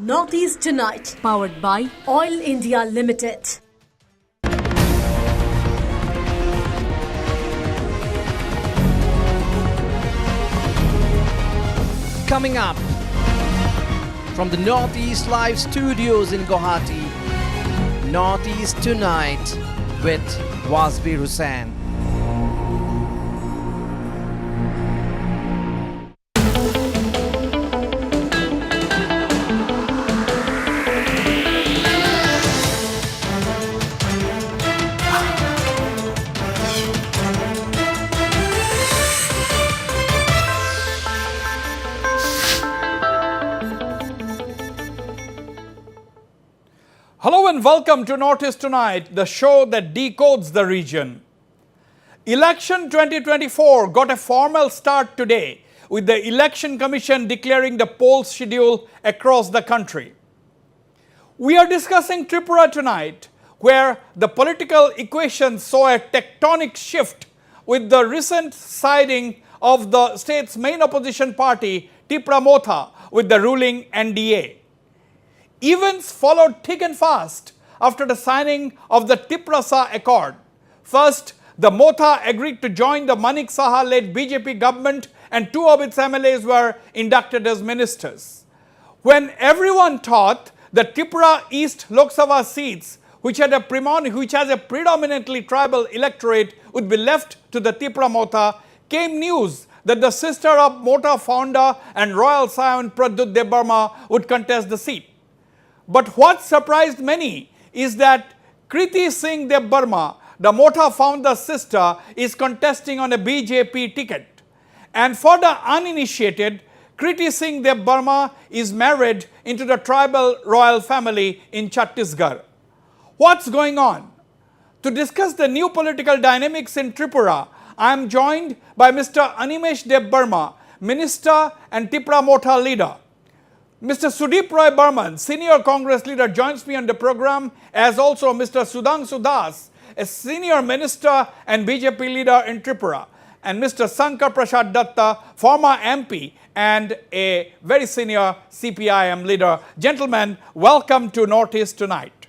Northeast Tonight, powered by Oil India Limited. Coming up from the Northeast Live Studios in Guwahati, Northeast Tonight with Wasbir Hussain. Hello and welcome to Northeast Tonight, the show that decodes the region. Election 2024 got a formal start today with the Election Commission declaring the poll schedule across the country. We are discussing Tripura tonight, where the political equation saw a tectonic shift with the recent siding of the state's main opposition party, Tipra Motha, with the ruling NDA. Events followed thick and fast after the signing of the Tiprasa Accord. First, the Motha agreed to join the Manik Saha-led BJP government, and two of its MLAs were inducted as ministers. When everyone thought the Tripura East Lok Sabha seats, which has a predominantly tribal electorate, would be left to the Tipra Motha, came news that the sister of Motha founder and royal scion Pradyut Debbarma would contest the seat. But what surprised many is that Kriti Singh Debbarma, the Motha founder's sister, is contesting on a BJP ticket. And for the uninitiated, Kriti Singh Debbarma is married into the tribal royal family in Chhattisgarh. What's going on? To discuss the new political dynamics in Tripura, I am joined by Mr. Animesh Debbarma, Minister and Tipra Motha leader. Mr. Sudeep Roy Burman, Senior Congress leader, joins me on the program, as also Mr. Sudhanshu Das, a Senior Minister and BJP leader in Tripura, and Mr. Sankar Prasad Datta, former MP and a very senior CPIM leader. Gentlemen, welcome to Northeast Tonight.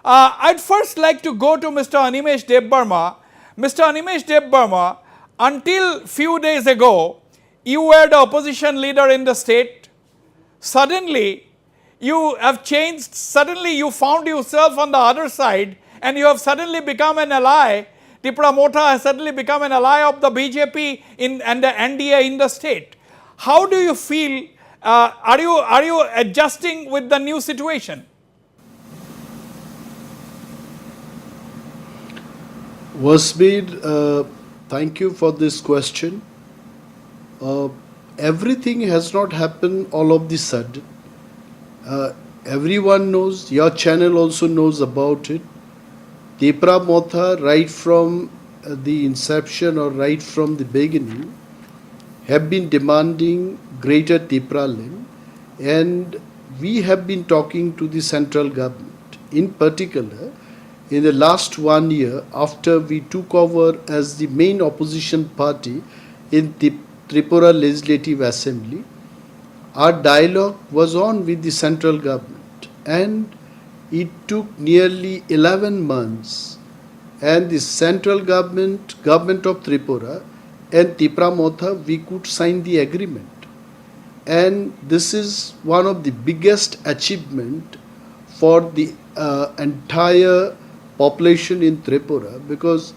I'd first like to go to Mr. Animesh Debbarma. Mr. Animesh Debbarma, until few days ago, you were the opposition leader in the state. Suddenly, you have changed, suddenly you found yourself on the other side and you have suddenly become an ally. Tipra Motha has suddenly become an ally of the BJP and the NDA in the state. How do you feel? Are you adjusting with the new situation? Wasbir, thank you for this question. Everything has not happened all of the sudden. Everyone knows, your channel also knows about it. Tipra Motha, right from the inception or right from the beginning, have been demanding greater Tipra land, and we have been talking to the central government. In particular, in the last 1 year, after we took over as the main opposition party in the Tripura Legislative Assembly, our dialogue was on with the central government, and it took nearly 11 months, and the central government of Tripura and Tipra Motha, we could sign the agreement. And this is one of the biggest achievement for the entire population in Tripura, because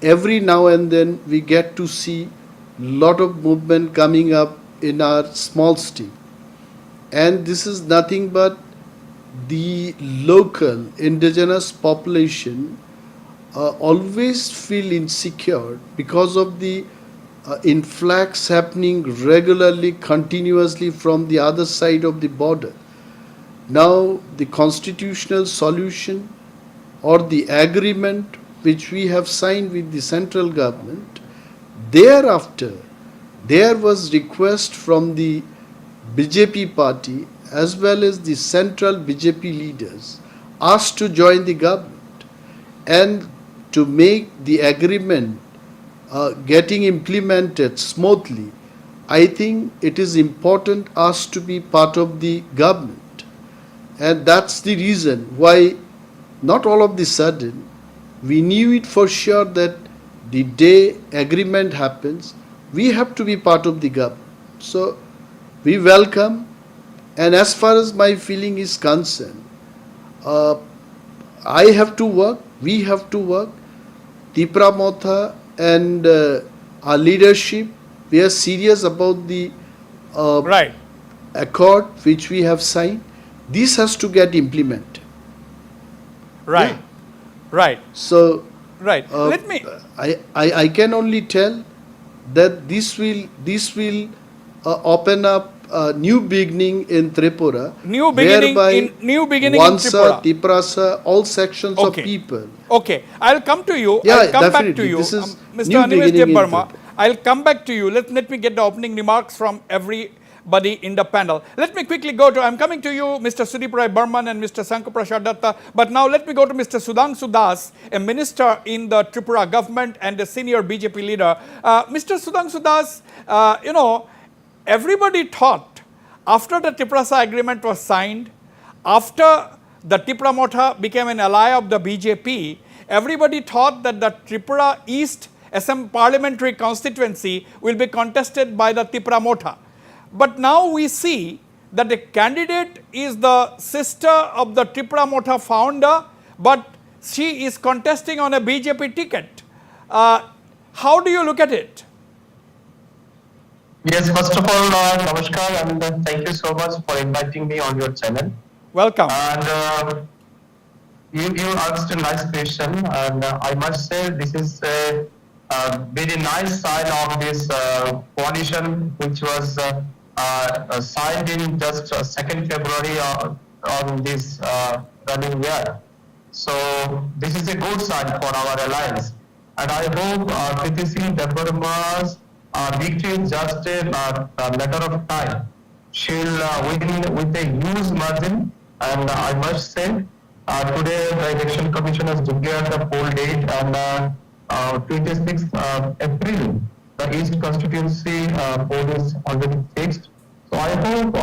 every now and then we get to see lot of movement coming up in our small state, and this is nothing but the local indigenous population always feel insecure because of the influx happening regularly, continuously from the other side of the border. Now the constitutional solution or the agreement which we have signed with the central government, thereafter, there was request from the BJP party as well as the central BJP leaders asked to join the government and to make the agreement getting implemented smoothly. I think it is important us to be part of the government. And that's the reason why, not all of the sudden, we knew it for sure that the day agreement happens, we have to be part of the government. So we welcome, and as far as my feeling is concerned, uh, I have to work, we have to work. Tipra Motha and our leadership, we are serious about the Right, accord which we have signed. This has to get implemented. right, Yeah. right, So right. uh, Let me. I can only tell that this will open up a new beginning in Tripura, New beginning whereby in Vansa, Tripura. Tiprasa, all sections of Okay. people. Okay, I'll come to you. Yeah, I'll come back to definitely. you, This is Mr. new Animesh beginning in Burma. Tripura. I'll come back to you. Let me get the opening remarks from everybody in the panel. Let me quickly go to. I'm coming to you, Mr. Sudipra Burman and Mr. Sankaprasad Datta. But now let me go to Mr. Sudhanshu Das, a minister in the Tripura government and a senior BJP leader. Mr. Sudhanshu Das, everybody thought after the Tiprasa agreement was signed, after the Tipra Motha became an ally of the BJP, everybody thought that the Tripura East SM parliamentary constituency will be contested by the Tipra Motha. But now we see that the candidate is the sister of the Tipra Motha founder, but she is contesting on a BJP ticket. How do you look at it? Yes, first of all, namaskar, and thank you so much for inviting me on your channel. Welcome. And you asked a nice question, and I must say this is a very nice sign of this coalition, which was signed in just 2nd February on this running year. So this is a good sign for our alliance, and I hope Kriti Singh Debarma's victory is just a matter of time. She'll win with a huge margin, and I must say today the election commission has declared the poll date, and 26th April the East constituency poll is already fixed. So I hope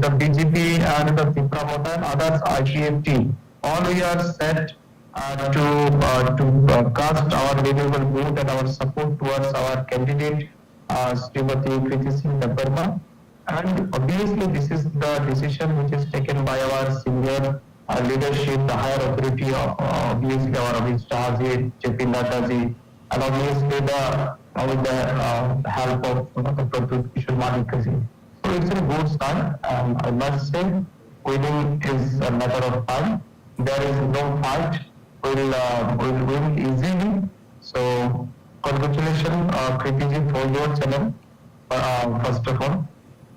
the BJP and the Tipra Motha and others IPF team, all we are set to cast our renewable vote and our support towards our candidate, Srimati Kriti Singh Debarma. And obviously, this is the decision which is taken by our senior leadership, the higher authority, obviously our Amit Shahji, JP Nadaji, and obviously with the help of Dr. Kishore Malikaji. So it's a good start, and I must say, winning is a matter of time. There is no fight. We'll win easily. So congratulations, Kritiji, for your channel, first of all.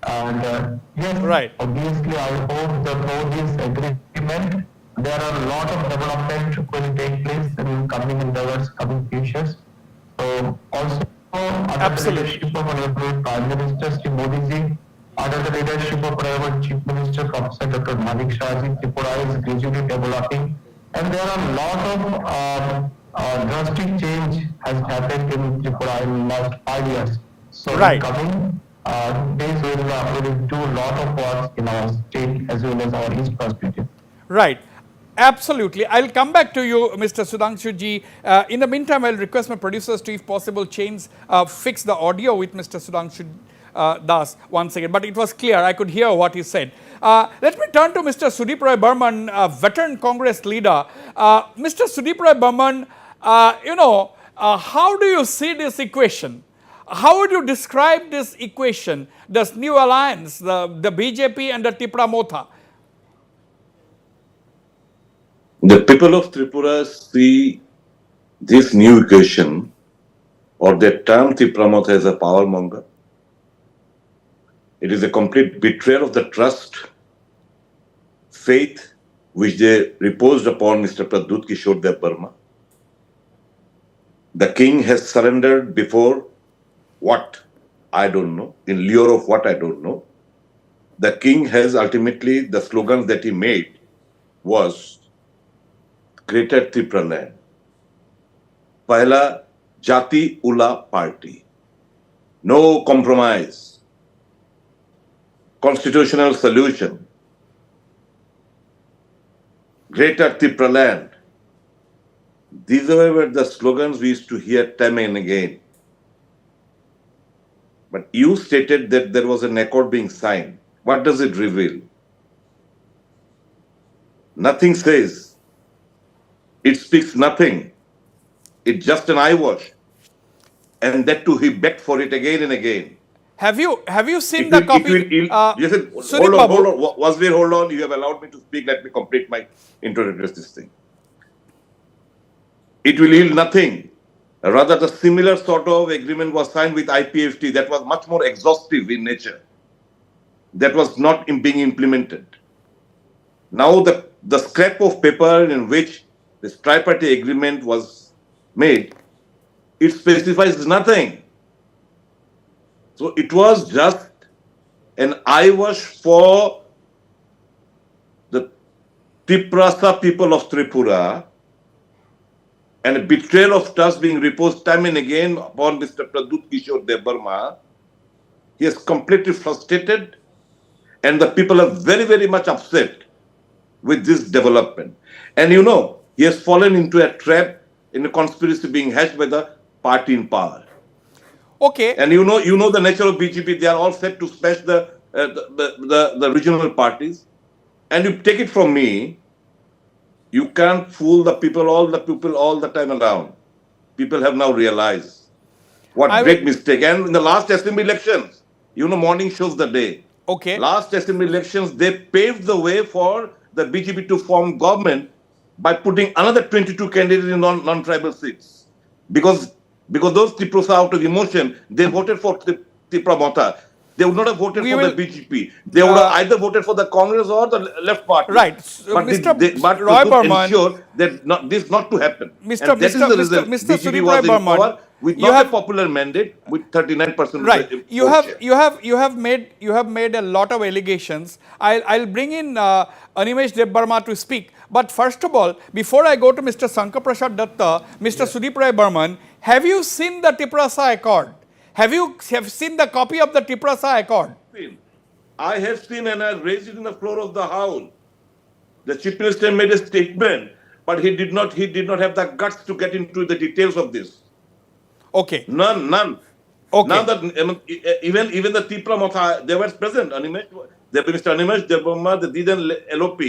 And yes, Right. obviously, I hope that through this agreement, there are a lot of development will take place in coming futures. So also under Absolutely. the leadership of Honorable Prime Minister Sri Modi ji, under the leadership of Honorable Chief Minister Professor Dr. Malik Shahji, Tripura is gradually developing, and there are a lot of drastic change has happened in Tripura in the last 5 years. So Right. coming days will do a lot of work in our state as well as our East constituency. Right. Absolutely. I'll come back to you, Mr. Sudhanshu ji. In the meantime, I'll request my producers to, if possible, fix the audio with Mr. Sudhanshu Das once again. But it was clear. I could hear what he said. Let me turn to Mr. Sudip Roy Burman, veteran Congress leader. Mr. Sudip Roy Burman, how do you see this equation? How would you describe this equation, this new alliance, the BJP and the Tipra Motha? The people of Tripura see this new equation or the term Tipra Motha as a power monger. It is a complete betrayal of the trust, faith which they reposed upon Mr. Pradyut Kishore Debarma. The king has surrendered before what? I don't know. In lieu of what? I don't know. The king has ultimately, the slogans that he made was Greater Tripura land. Pahla Jati Ula party. No compromise. Constitutional solution. Greater Tipra land. These were the slogans we used to hear time and again. But you stated that there was an accord being signed. What does it reveal? Nothing says. It speaks nothing. It's just an eyewash. And that too, he begged for it again and again. Have you seen the copy? Hold on. Wasveer, hold on. You have allowed me to speak. Let me complete my introductory this thing. It will yield nothing. Rather, the similar sort of agreement was signed with IPFT that was much more exhaustive in nature. That was not being implemented. Now, the scrap of paper in which this tripartite agreement was made, it specifies nothing. So it was just an eyewash for the Tiprasa people of Tripura and a betrayal of trust being reposed time and again upon Mr. Pradut Kishore Debarma. He is completely frustrated and the people are very, very much upset with this development. And you know, he has fallen into a trap in a conspiracy being hatched by the party in power. Okay. And you know the nature of BJP. They are all set to smash the regional parties. And you take it from me, you can't fool the people all the time around. People have now realized what great mistake. And in the last assembly elections, morning shows the day. Okay. Last assembly elections, they paved the way for the BJP to form government by putting another 22 candidates in non-tribal seats. Because those Tiprasa out of emotion, they voted for Tipra Motha. They would not have voted for the BJP. They would have either voted for the Congress or the left party. Right. But Mr. Roy Burman, ensure that this not to happen. Mr. And that is the reason Mr. BJP was in power with not a popular mandate with 39%. Right. You have made a lot of allegations. I'll bring in Animesh Debbarma to speak. But first of all, before I go to Mr. Sankar Prasad Datta, Mr. Sudip Rai Burman, have you seen the Tiprasa Accord? Have you seen the copy of the Tiprasa Accord? I have seen and I raised it in the floor of the House. The Chief Minister made a statement, but he did not have the guts to get into the details of this. Okay. None. Okay. Now that even the Tipra Motha, they were present. Mr. Animesh Debbarma, the Didan LOP,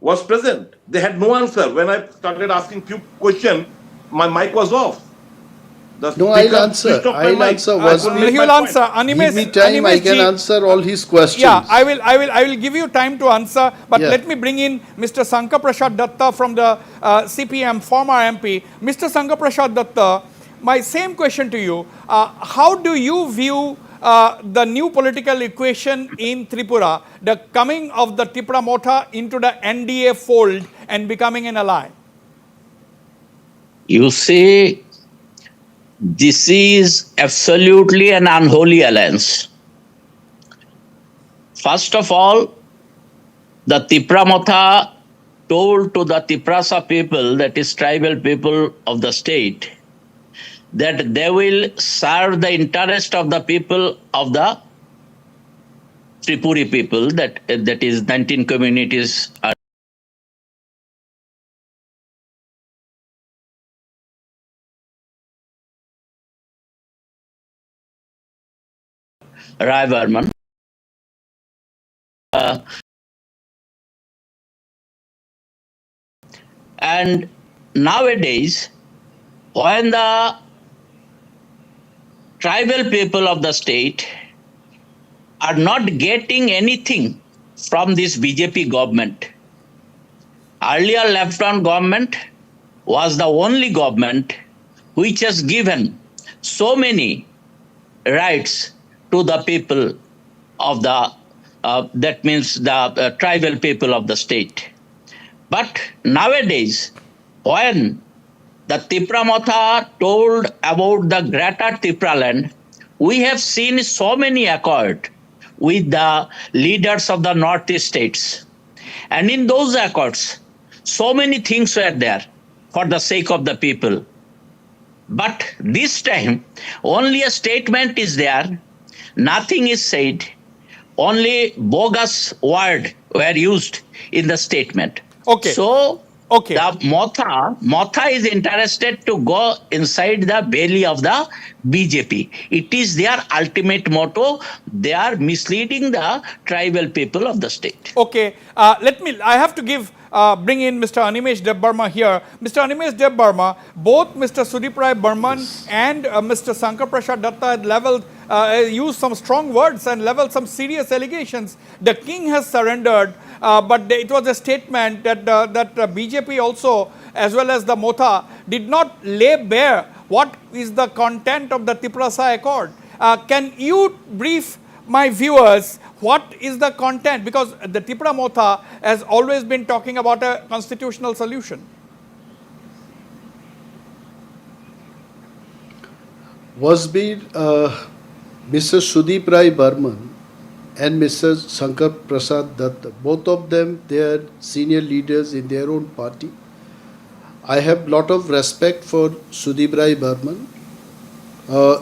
was present. They had no answer. When I started asking few questions, my mic was off. I'll answer. He will answer. Give me time. I can answer all his questions. Yeah, I will give you time to answer. But let me bring in Mr. Sankar Prasad Datta from the CPM, former MP. Mr. Sankar Prasad Datta, my same question to you. How do you view the new political equation in Tripura, the coming of the Tipra Motha into the NDA fold and becoming an ally? You see, this is absolutely an unholy alliance. First of all, the Tipra Motha told to the Tiprasa people, that is tribal people of the state, that they will serve the interest of the people of the Tripuri people, that is 19 communities are Rai Burman. And nowadays, when the tribal people of the state are not getting anything from this BJP government, earlier left-hand government was the only government which has given so many rights to the people of the, that means the tribal people of the state. But nowadays, when the Tipra Motha told about the greater Tipra land, we have seen so many accords with the leaders of the Northeast states. And in those accords, so many things were there for the sake of the people. But this time, only a statement is there. Nothing is said. Only bogus words were used in the statement. Okay. So Okay. the Motha is interested to go inside the belly of the BJP. It is their ultimate motto. They are misleading the tribal people of the state. Okay, I have to bring in Mr. Animesh Debbarma here. Mr. Animesh Debbarma, both Mr. Sudip Rai Burman and Mr. Sankar Prasad Datta had used some strong words and leveled some serious allegations. The king has surrendered, but it was a statement that BJP also, as well as the Motha, did not lay bare what is the content of the Tiprasa Accord. Can you brief my viewers what is the content, because the Tipra Motha has always been talking about a constitutional solution? Mr. Sudeep Rai Burman and Mr. Sankar Prasad Datta, both of them, they are senior leaders in their own party. I have lot of respect for Sudeep Rai Burman.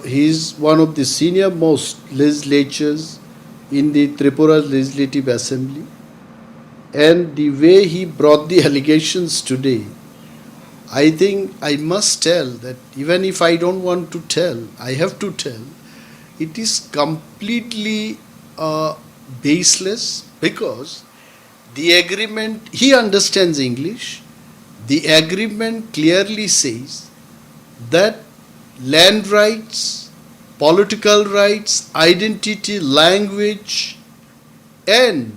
He is one of the senior most legislators in the Tripura Legislative Assembly, and the way he brought the allegations today, I think I must tell that even if I don't want to tell, I have to tell, it is completely baseless, because the agreement, he understands English, the agreement clearly says that land rights, political rights, identity, language, and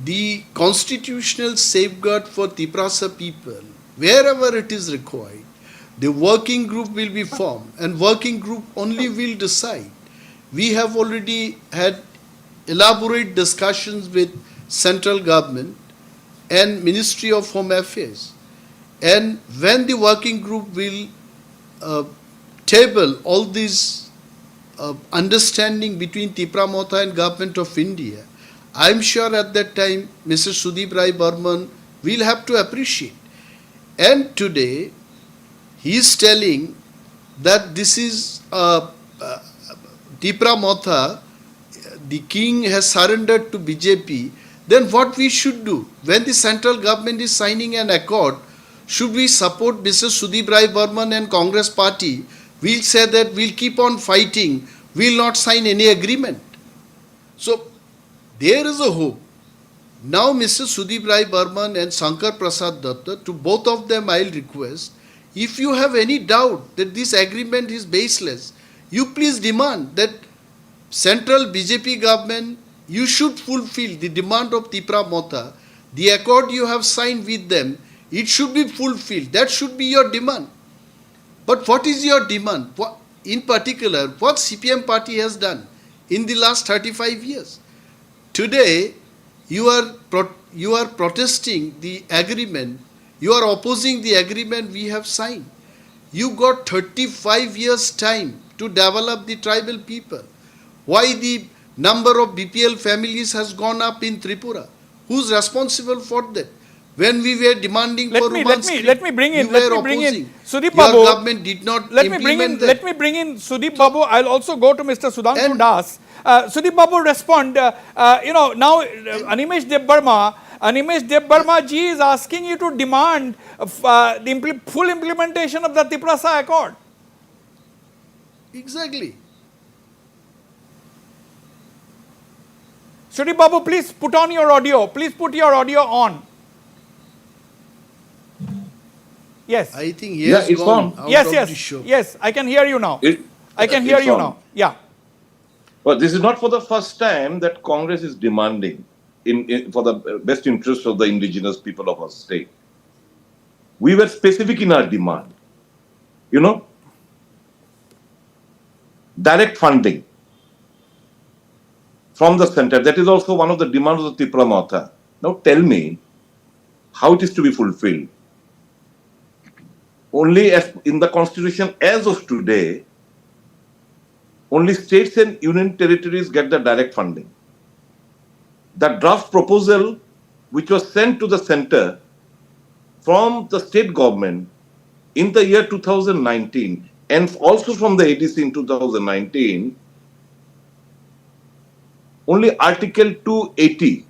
the constitutional safeguard for Tiprasa people, wherever it is required, the working group will be formed, and working group only will decide. We have already had elaborate discussions with central government and Ministry of Home Affairs, and when the working group will table all these understanding between Tipra Motha and Government of India, I am sure at that time Mr. Sudeep Rai Burman will have to appreciate. And today he is telling that this is Tipra Motha, the king has surrendered to BJP. Then what we should do when the central government is signing an accord? Should we support Mr. Sudeep Rai Burman and Congress party? We'll say that we'll keep on fighting, we'll not sign any agreement. So there is a hope. Now Mr. Sudeep Rai Burman and Sankar Prasad Datta, to both of them I'll request, if you have any doubt that this agreement is baseless, you please demand that central BJP government, you should fulfill the demand of Tipra Motha. The accord you have signed with them, it should be fulfilled. That should be your demand. But what is your demand? What, in particular, what CPM party has done in the last 35 years? Today, you are protesting the agreement. You are opposing the agreement we have signed. You got 35 years time to develop the tribal people. Why the number of BPL families has gone up in Tripura? Who's responsible for that? When we were demanding let for me bring in Sudip Babu. Your government did not implement that. Let me bring in Sudip Babu. I'll also go to Mr. Sudhanshu Das. Sudip Babu, respond. Now Animesh Debbarma ji is asking you to demand the full implementation of the Tiprasa Accord. Exactly. Sudip Babu, please put on your audio. Please put your audio on. Yes. I think he has gone out of the show. Yes, I can hear you now. I can hear you now. Yeah. Well, this is not for the first time that Congress is demanding for the best interest of the indigenous people of our state. We were specific in our demand. Direct funding from the center. That is also one of the demands of the Tipra Motha. Now tell me how it is to be fulfilled. Only as in the constitution as of today, only states and union territories get the direct funding. The draft proposal which was sent to the center from the state government in the year 2019 and also from the ADC in 2019, only Article 280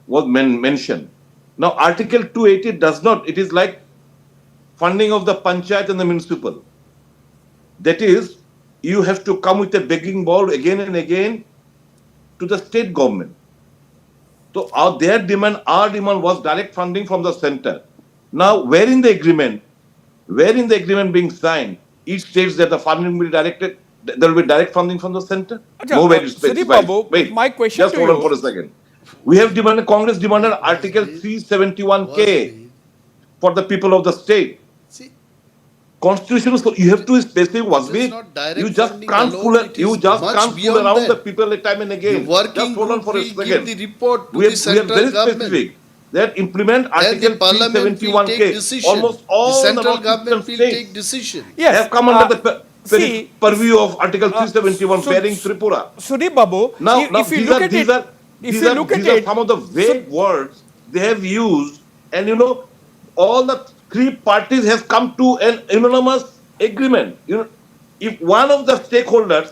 was mentioned Now, Article 280 does not, it is like funding of the panchayat and the municipal. That is, you have to come with a begging bowl again and again to the state government. So our demand was direct funding from the center. Now, where in the agreement being signed, it states that the funding will be directed, there will be direct funding from the center. Nowhere it Sudeep specifies. Babu, Wait, my question just to hold you. on for a second. We have demanded, Congress demanded Article 371K for the people of the state. See, Constitution, so you have to specify was It's not direct you just funding can't alone, fool it you is just much can't fool beyond around that. the people time and again. The working just hold on group for a will second. give the report to we the are central very government. specific that implement Then Article the parliament will take 371K. decision. Almost all the central northeastern government will states take decision. Yes. have come under the see, purview of Article 371 bearing Tripura. Sudeep Babu, Now, if you these look are, at these it, are, if these you are, look at these are it, some of the vague words they have used, and all the three parties have come to an unanimous agreement. If one of the stakeholders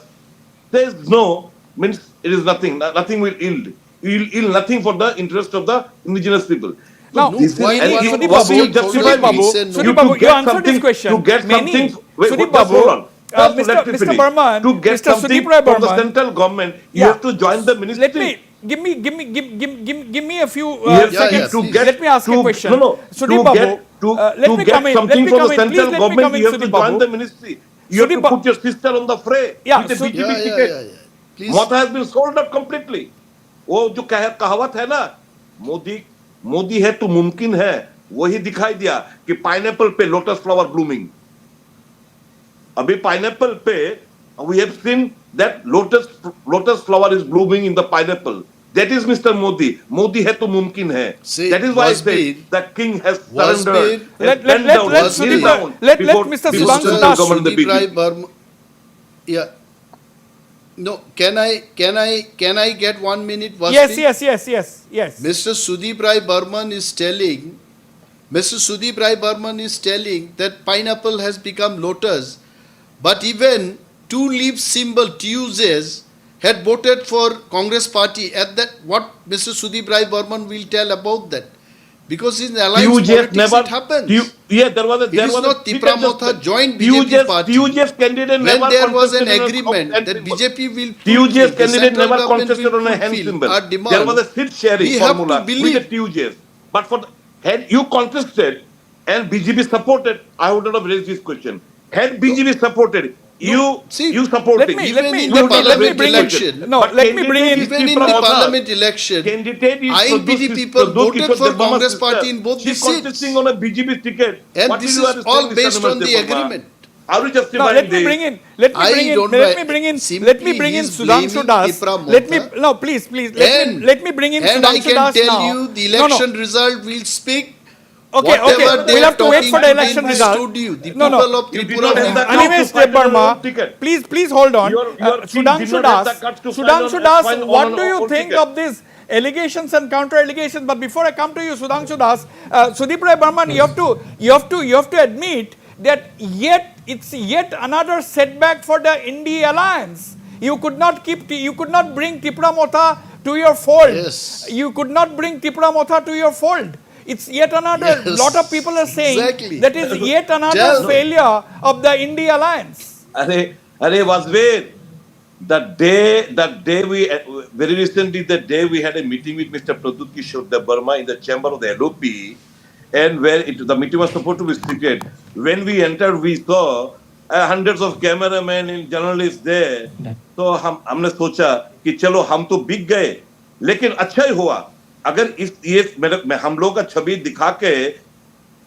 says no, means it is nothing. Nothing will yield. You will yield nothing for the interest of the indigenous people. Now, this is, why and one you- of the what will you justify stakeholders Babu, me? say no? Sudeep Babu, to you get answered this something, question. to get Many, something. Wait, Sudeep just Babu, hold on. Just Mr. let me Mr. finish. Burman, To get Mr. something Sudeep Rai from the Burman, central government, you Yeah. have to join the ministry. let me give me a few You have seconds. to please. get Let me ask you a to- question. No, no. Sudeep to Babu, get to, let to me get come in. something Let me from come the in. Please central let me government, come in, you have to Sudeep join Babu. the ministry. You have to Sudeep put your sister on the fray Yeah, with a Su- BJP Yeah, ticket. yeah. Please. Motha has been sold out completely. वो जो कहावत है ना, मोदी है तो मुमकिन है, वही दिखाई दिया कि पाइनएप्पल पे लोटस फ्लावर ब्लूमिंग. अभी पाइनएप्पल पे we have seen that lotus flower is blooming in the pineapple. That is Mr. Modi. Modi hai to mumkin hai. See, That is why I Wasbir- said the king has Wasbir- surrendered. has Let bent down, let has Sudeep kneeled down let before- Mr. before Sudhanshu central Das. government and the Sudeep Rai BJP. Burman. Yeah. No, can I get 1 minute? Yes, Wasbir? yes. Mr. Sudeep Rai Burman is telling that pineapple has become lotus, but even two leaf symbol TUJs had voted for Congress party. At that, what Mr. Sudeep Rai Burman will tell about that? Because in alliance politics it happens. There was a. It is not Tipra Motha joined BJP party. TUJ's candidate When never there was an contested on agreement hand that symbol. BJP will TUJ's fulfill, the candidate central never government contested will on a hand fulfill symbol. our demand. There was a seat sharing We have to formula believe. with the TUJ's. But had you contested and BJP supported, I would not have raised this question. Had BJP supported, you supporting. Let me bring election. No, let me bring in. Even in the parliament election, Candidate is INPD people voted for Congress party in both the She's seats. contesting on a BJP ticket. And What this will you is have to all say, based Mr. on the Namaste Verma? agreement. Are you No, justifying let me this? bring in. Let me bring in Sudhanshu Das. Let me please. Let me bring in And I Sudhanshu can Das tell now. you the No, election result will speak. Okay, Whatever they we'll are have to wait for the talking election in the result. studio. The No, people of You did Tripura not have will the vote. Anyways, to find your Burma, own ticket. please hold on. Your team Sudhanshu did not have Das, the guts to Sudhanshu find Das, on what do our you own think ticket. of these allegations and counter allegations? But before I come to you, Sudhanshu Das, Sudeep Rai Burman, you have to admit that it's yet another setback for the India alliance. You could not bring Tipra Motha to your fold. Yes. You could not bring Tipra Motha to your fold. It's yet another. Yes, Lot of people are saying exactly. that is yet another Tell- failure of the India alliance. Arey Wasbir, the day we, very recently, the day we had a meeting with Mr. Pradut Kishore Burma in the chamber of the LOP, and where the meeting was supposed to be secret. When we entered, we saw hundreds of cameramen and journalists there. तो हमने सोचा कि चलो हम तो बिक गए, लेकिन अच्छा ही हुआ अगर हम लोग का छवि दिखा के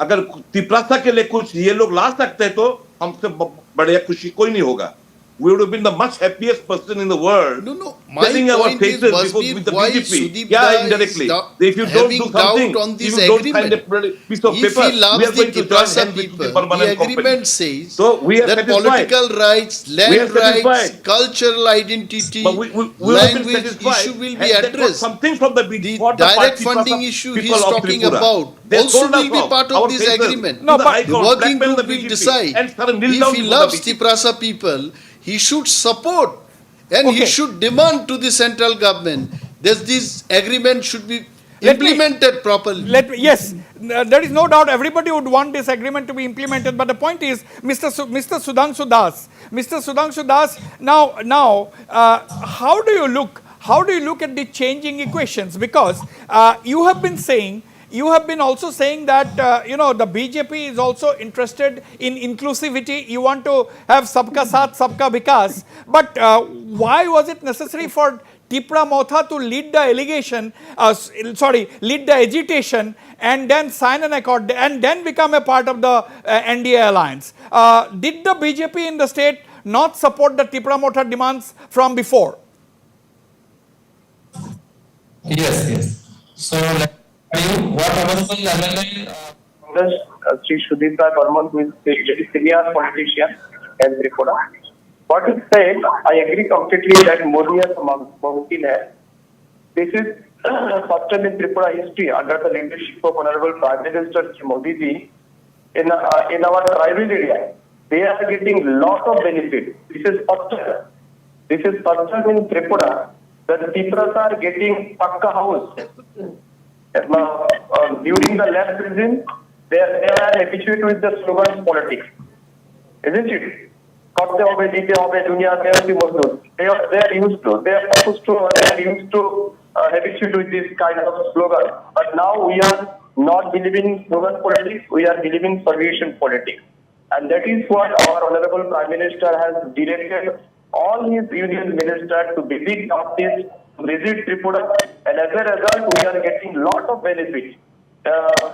अगर तिप्रासा के लिए कुछ ये लोग ला सकते हैं तो हमसे बड़े खुशी कोई नहीं होगा. We would have been the much happiest person in the world. No. My Setting our point is, faces before Wasbir, with the why BJP. Sudeep Yeah, Da indirectly. is If you don't having do something, doubt on if this you don't find a agreement. piece of If paper, he we loves are the going to join Tiprasa hands with people, the permanent the agreement company. says So we are that satisfied. political rights, We are land rights, satisfied. cultural identity, But we would have been language satisfied issue will had be they got addressed. something from the The for direct party funding people issue of he is talking Tripura. about They also sold us will be off, part our of this faces, agreement. No, to the but High The Court, working blackmail group the will BJP, decide and sort of kneel if down he before the loves BJP. Tiprasa people, he should support and he Okay. should demand to the central government that this agreement should be implemented properly. Yes, there is no doubt everybody would want this agreement to be implemented. But the point is, Mr. Sudhanshu Das, now, how do you look? How do you look at the changing equations? Because you have been saying. You have been also saying that the BJP is also interested in inclusivity. You want to have sabka saath, sabka vikas. But why was it necessary for Tipra Motha to lead the lead the agitation and then sign an accord and then become a part of the NDA alliance? Did the BJP in the state not support the Tipra Motha demands from before? Yes. So, let me tell you what Honorable MLA Congress, Sri Sudhita Burman, who is a very senior politician in Tripura. What he said, I agree completely that Modi has Mumkin hai. This is first time in Tripura history under the leadership of Honorable Prime Minister Modi ji in our tribal area. They are getting lot of benefit. This is first time. This is first time in Tripura that the Tiprasa are getting Pakka house. During the left regime, they are habituated with the slogan politics. Isn't it? They are used to, habituated with this kind of slogan. But now we are not believing in slogan politics, we are believing solution politics. And that is what our Honorable Prime Minister has directed all his union ministers to visit Northeast, to visit Tripura, and as a result, we are getting lot of benefits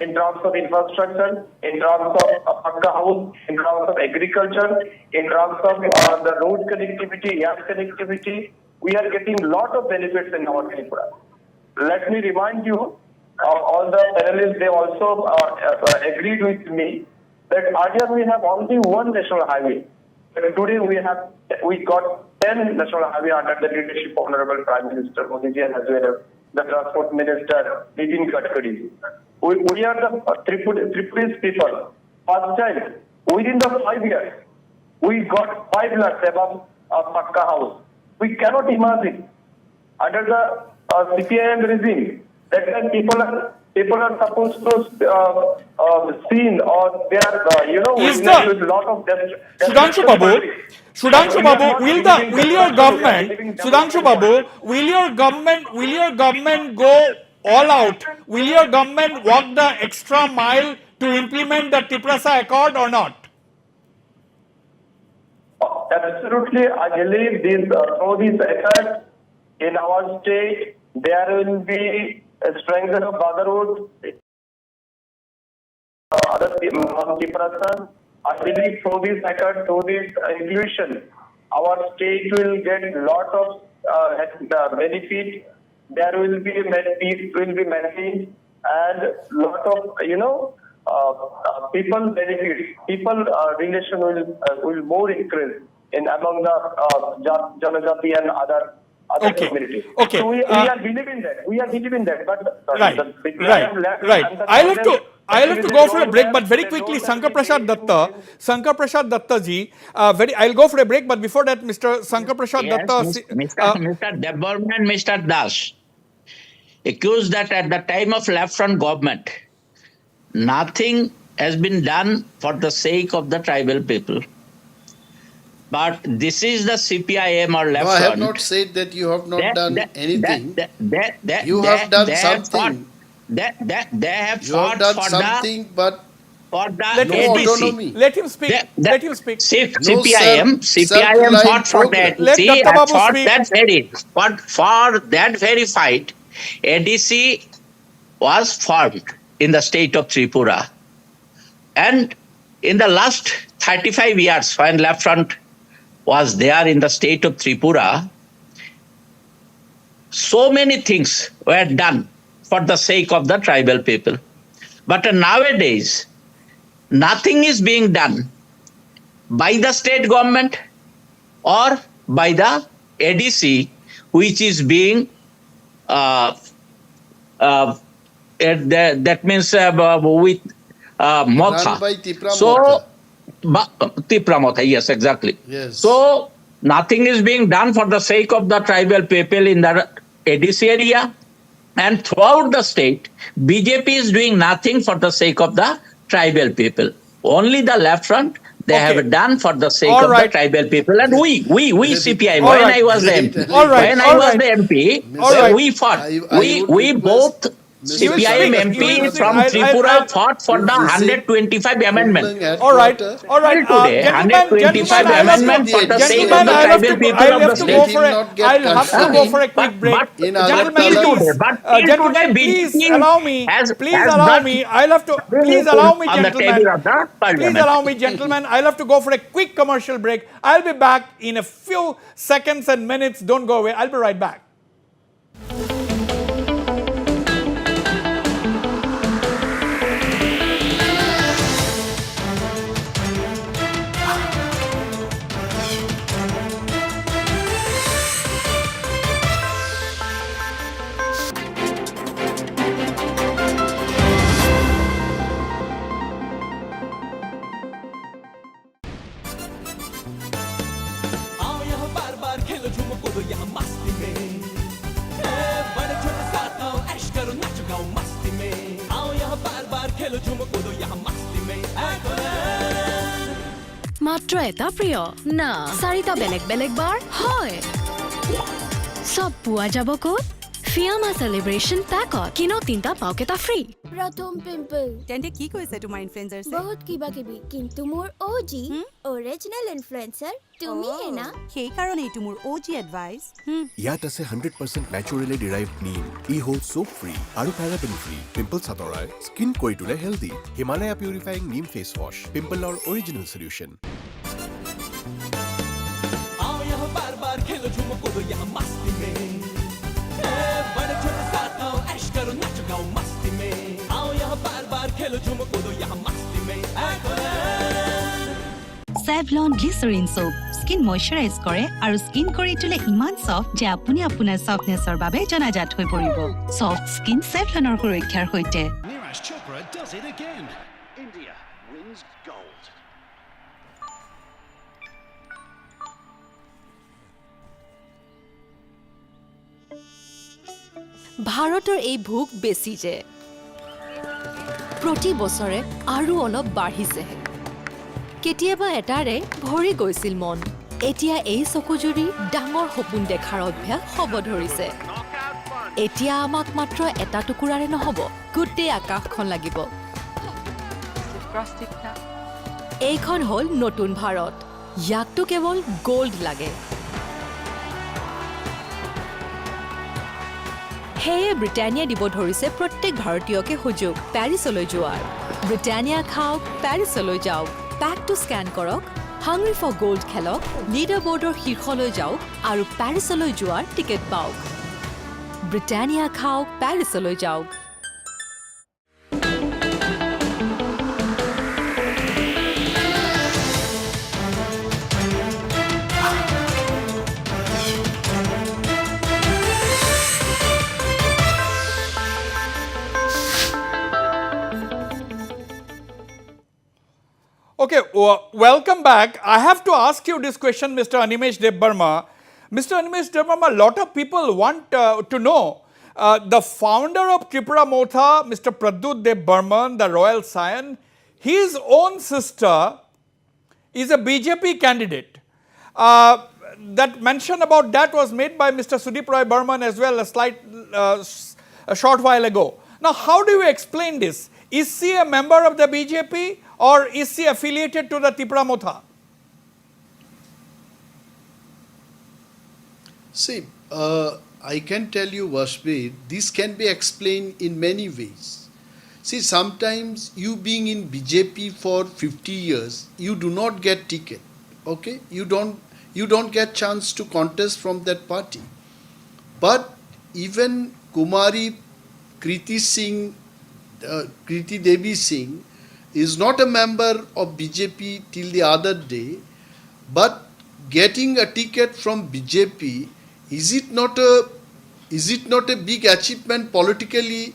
in terms of infrastructure, in terms of Pakka house, in terms of agriculture, in terms of the road connectivity, air connectivity. We are getting lot of benefits in our Tripura. Let me remind you, all the panelists, they also agreed with me that earlier we have only one national highway. But today we got 10 national highway under the leadership of Honorable Prime Minister Modi ji as well as the Transport Minister Nitin Gadkari. We are the Tripuris people. First time, within the 5 years, we got 5 lakhs above a Pakka house. We cannot imagine under the CPIM regime that time people are supposed to seen or they are with a lot of Sudhanshu Babu, will your government go all out? Will your government walk the extra mile to implement the Tiprasa Accord or not? Absolutely, I believe through this effort in our state, there will be a strength of brotherhood. Other Tiprasa, I believe through this effort, through this inclusion, our state will get a lot of benefit. There will be peace will be maintained and lot of people benefit. People relation will more increase in among the Janajati and other communities. Okay. So we are believing that. We are believing that. But Right. I'll have to go for a break, but very quickly, Shankar Prasad Datta ji, I'll go for a break, but before that, Mr. Shankar Prasad Datta. Mr. Deborn and Mr. Das accused that at the time of left front government, nothing has been done for the sake of the tribal people. But this is the CPIM or left front. No, I have not said that you have not done anything. You have done something. They have You fought have done for something, but the no ADC. autonomy. Let him speak. Let him speak. CPIM self-reliant fought for program. the Let ADC Datta and Babu fought speak. that very. But for that very fight, ADC was formed in the state of Tripura. And in the last 35 years, when left front was there in the state of Tripura, so many things were done for the sake of the tribal people. But nowadays, nothing is being done by the state government or by the ADC, which is being that means with Motha. Run by Tipra Motha. Tipra Motha, yes, exactly. Yes. So nothing is being done for the sake of the tribal people in the ADC area. And throughout the state, BJP is doing nothing for the sake of the tribal people. Only the left front, they Okay. have done for the sake All of right. the tribal people. And we CPI, All when right. I was the MP, All right. when I All was right. the MP, All right. we fought. I We would request both Mr. CPIM Sagar You will MP speak. from I'll- Tripura fought for to the visit 125 amendment. Kumlang All right, headquarter. all right, Till today, gentlemen, 125 I'll have amendment to, for the sake of gentlemen, the I'll have tribal to, people I'll of have the to state. go for Let him a, not get I'll have to go confused. for a quick break. In Gentlemen, Agartala- please, But till gentlemen, today, please BJP allow me, has please allow brought me, I'll have to, please bill allow me, on the gentlemen, table of the please parliament. allow me, gentlemen, I'll have to go for a quick commercial break. I'll be back in a few seconds and minutes. Don't go away. I'll be right back. आओ यहाँ बार बार खेलो झूमो कूदो यहाँ मस्ती में बड़े छोटे साथ आओ ऐश करो नाचो गाओ मस्ती में आओ यहाँ बार बार खेलो झूमो कूदो यहाँ मस्ती में মাত্ৰ এটা প্ৰিয় না চাৰিটা বেলেগ বেলেগ বাৰ হয় সব পোৱা যাব ক'ত ফিয়ামা সেলিব্রেশন পেকত কিনো তিনটা পাওকেটা ফ্ৰী প্ৰথম পিম্পল তেন্তে কি কৈছে তোমাৰ ইনফ্লুৱেঞ্চাৰছে বহুত কিবা কিবি কিন্তু মোৰ OG অৰিজিনেল ইনফ্লুৱেঞ্চাৰ তুমিহে না সেইকাৰণে এইটো মোৰ OG এডভাইচ ইয়াত আছে 100% নেচাৰেলি ডিৰাইভড নিম ই হ'ল সোপ ফ্ৰী আৰু পেৰাবেন ফ্ৰী পিম্পলছ আঁতৰাই স্কিন কৰি তোলে হেল্ডি হিমালয়া পিউৰিফাইং নিম ফেচ ৱাছ পিম্পলৰ অৰিজিনেল সলিউশ্যন आओ यहाँ बार बार खेलो झूमो कूदो यहाँ मस्ती में बड़े छोटे साथ आओ ऐश करो नाचो गाओ मस्ती में आओ यहाँ बार बार खेलो झूमो कूदो यहाँ मस्ती में Savlon Glycerin Soap skin moisturise কৰে আৰু স্কিন কৰি তোলে ইমান সফট যে আপুনি আপোনাৰ সফটনেছৰ বাবে জনাজাত হৈ পৰিব সফট স্কিন Savlonৰ সুৰক্ষাৰ সৈতে Chopra does it again. India wins gold. ভাৰতৰ এই ভোক বেছি যে প্ৰতি বছৰে আৰু অলপ বাঢ়িছে কেতিয়াবা এটাৰে ভৰি গৈছিল মন এতিয়া এই চকুজুৰি ডাঙৰ সপোন দেখাৰ অভ্যাস হ'ব ধৰিছে এতিয়া আমাক মাত্ৰ এটা টুকুৰাৰে নহ'ব গোটেই আকাশখন লাগিব এইখন হ'ল নতুন ভাৰত ইয়াকতো কেৱল গোল্ড লাগে সেয়ে ব্ৰিটানিয়া দিব ধৰিছে প্ৰত্যেক ভাৰতীয়কে সুযোগ পেৰিছলৈ যোৱাৰ ব্ৰিটানিয়া খাওক পেৰিছলৈ যাওক পেক টু স্কেন কৰক হাংৰি ফৰ গোল্ড খেলক লিডাৰ বোৰ্ডৰ শীৰ্ষলৈ যাওক আৰু পেৰিছলৈ যোৱাৰ টিকেট পাওক ব্ৰিটানিয়া খাওক পেৰিছলৈ যাওক Okay, welcome back. I have to ask you this question, Mr. Animesh Debbarma. Mr. Animesh Debbarma, a lot of people want to know the founder of Tipra Motha, Mr. Pradyut Debbarma, the royal scion, his own sister is a BJP candidate. That mention about that was made by Mr. Sudip Roy Burman as well a short while ago. Now, how do you explain this? Is she a member of the BJP or is she affiliated to the Tipra Motha? See, I can tell you, Vashvi, this can be explained in many ways. See, sometimes you being in BJP for 50 years, you do not get ticket, okay? You don't get chance to contest from that party. But even Kumari Kriti Devi Singh is not a member of BJP till the other day, but getting a ticket from BJP, is it not a big achievement politically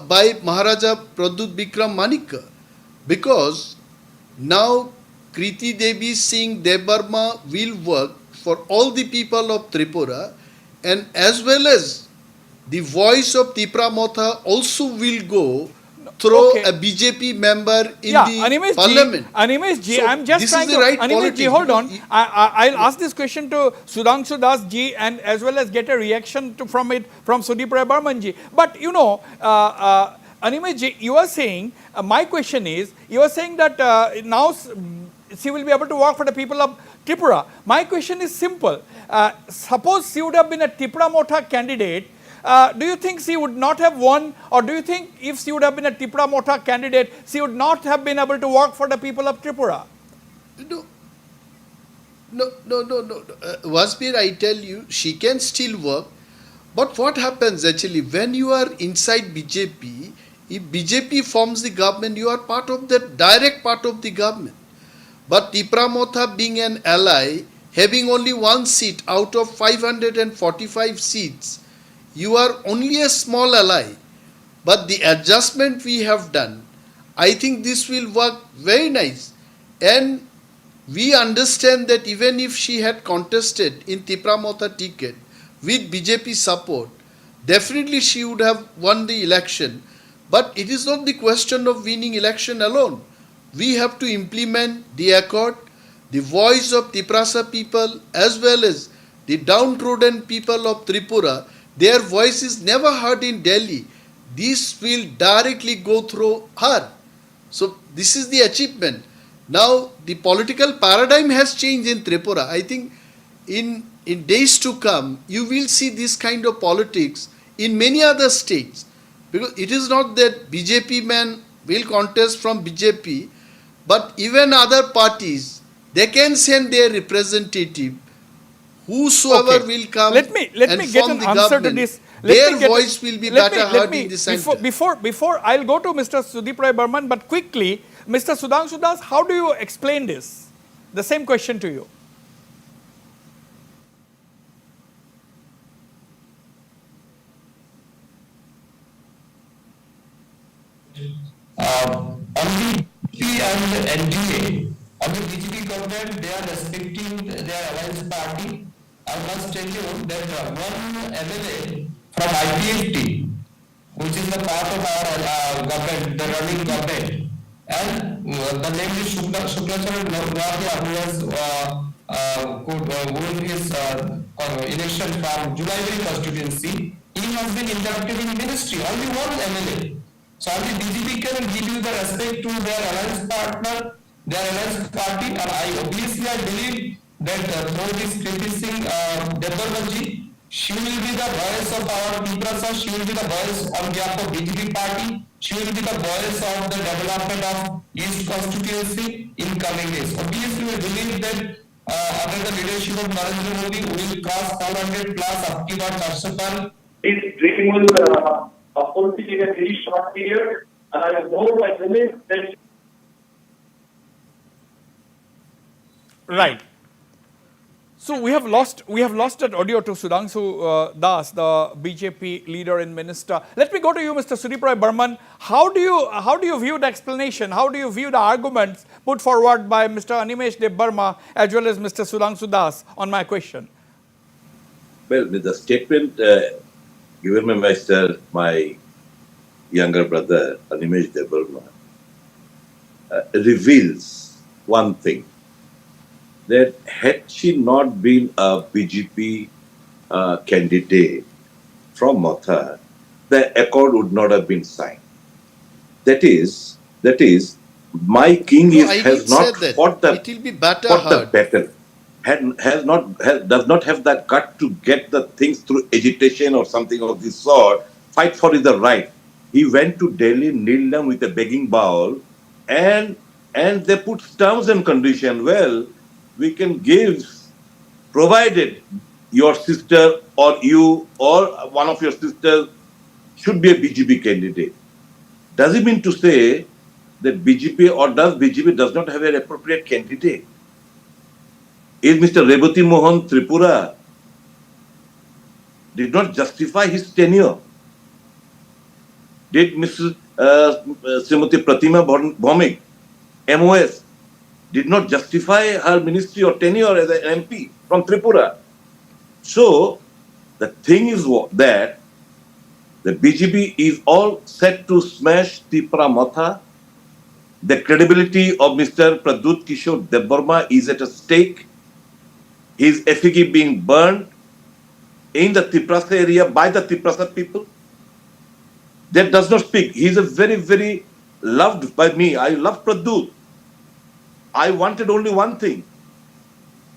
by Maharaja Pradyut Bikram Manikya? Because now Kriti Devi Singh Debbarma will work for all the people of Tripura, and as well as the voice of Tipra Motha also will go through Okay. a BJP member in Yeah, the Animesh parliament. ji, So I'm just this trying is the to, right Animesh ji, politics, hold on. because I'll ask this question to Sudhanshu Das ji and as well as get a reaction from it from Sudipra Burman ji. But you know, Animesh ji, you are saying, my question is, you are saying that now she will be able to work for the people of Tripura. My question is simple. Suppose she would have been a Tipra Motha candidate, do you think she would not have won, or do you think if she would have been a Tipra Motha candidate, she would not have been able to work for the people of Tripura? No. Wasbir, I tell you, she can still work. But what happens actually when you are inside BJP? If BJP forms the government, you are part of the direct part of the government. But Tipra Motha being an ally, having only one seat out of 545 seats, you are only a small ally. But the adjustment we have done, I think this will work very nice. And we understand that even if she had contested in Tipra Motha ticket with BJP support, definitely she would have won the election. But it is not the question of winning election alone. We have to implement the accord, the voice of Tiprasa people as well as the downtrodden people of Tripura. Their voice is never heard in Delhi. This will directly go through her. So this is the achievement. Now the political paradigm has changed in Tripura. I think in days to come, you will see this kind of politics in many other states. Because it is not that BJP men will contest from BJP, but even other parties, they can send their representative, whosoever will come Let me and get form an the answer to government, this. their voice will be better heard in the center. Before I'll go to Mr. Sudeep Rai Burman, but quickly, Mr. Sudhanshu Das, how do you explain this? The same question to you. Only BJP and NDA, on the BJP government, they are respecting their alliance party. I must tell you that one MLA from IPFT, which is the part of our government, the running government, and the name is Shuklacharya Navatya, who has won his election from July constituency. He has been inducted in ministry, only one MLA. So only BJP can give you the respect to their alliance partner, their alliance party, and I believe that through this Kriti Singh Debarmanji, she will be the voice of our Tiprasa, she will be the voice on behalf of BJP party, she will be the voice of the development of East constituency in coming days. Obviously, we believe that under the leadership of Narendra Modi, we will cross 400 plus up to 400 par. His dream was fulfilled in a very short period, and I hope I believe that. Right. So we have lost that audio to Sudhanshu Das, the BJP leader and minister. Let me go to you, Mr. Sudeep Rai Burman. How do you view the explanation? How do you view the arguments put forward by Mr. Animesh Dev Burma as well as Mr. Sudhanshu Das on my question? Well, with the statement given by my younger brother, Animesh Dev Burma, reveals one thing, that had she not been a BJP candidate from Motha, the accord would not have been signed. That is, my king has not fought the battle, does not have the gut to get the things through agitation or something of this sort. Fight for the right. He went to Delhi, kneeled down with a begging bowl, and they put terms and conditions. Well, we can give, provided your sister or you or one of your sisters should be a BJP candidate. Does it mean to say that BJP or does not have an appropriate candidate? Is Mr. Rebati Mohan Tripura did not justify his tenure? Did Mrs. Srimati Pratima Bhaumik, MOS, did not justify her ministry or tenure as an MP from Tripura? So, the thing is that The BJP is all set to smash Tipra Motha. The credibility of Mr. Pradut Kishore Debbarma is at a stake. His effigy being burned in the Tiprasa area by the Tiprasa people. That does not speak. He is a very, very loved by me. I love Pradut. I wanted only one thing.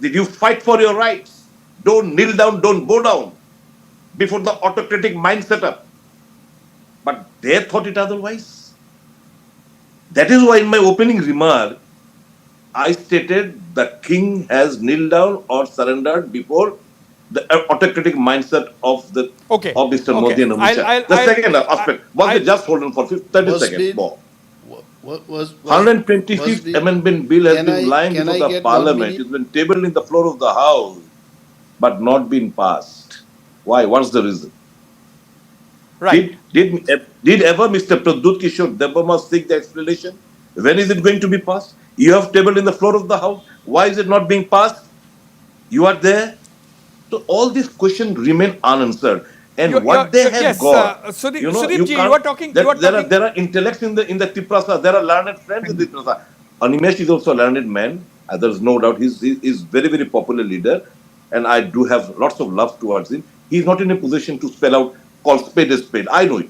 Did you fight for your rights? Don't kneel down, don't bow down before the autocratic mind setup. But they thought it otherwise. That is why in my opening remark, I stated the king has kneeled down or surrendered before the autocratic mindset of Mr. Modi and Amit Shah. The second aspect was just hold on for 30 seconds more. 125th Amendment Bill has been lying before the Parliament. It's been tabled in the floor of the House, but not been passed. Why? What's the reason? Right. Did ever Mr. Pradut Kishore Debbarma seek the explanation? When is it going to be passed? You have tabled in the floor of the House. Why is it not being passed? You are there. So all these questions remain unanswered. And they have got, Sudeep ji, you are talking. There are intellects in the Tiprasa. There are learned friends in the Tiprasa. Animesh is also a learned man. There is no doubt. He's very, very popular leader. And I do have lots of love towards him. He's not in a position to spell out, call spade a spade. I know it.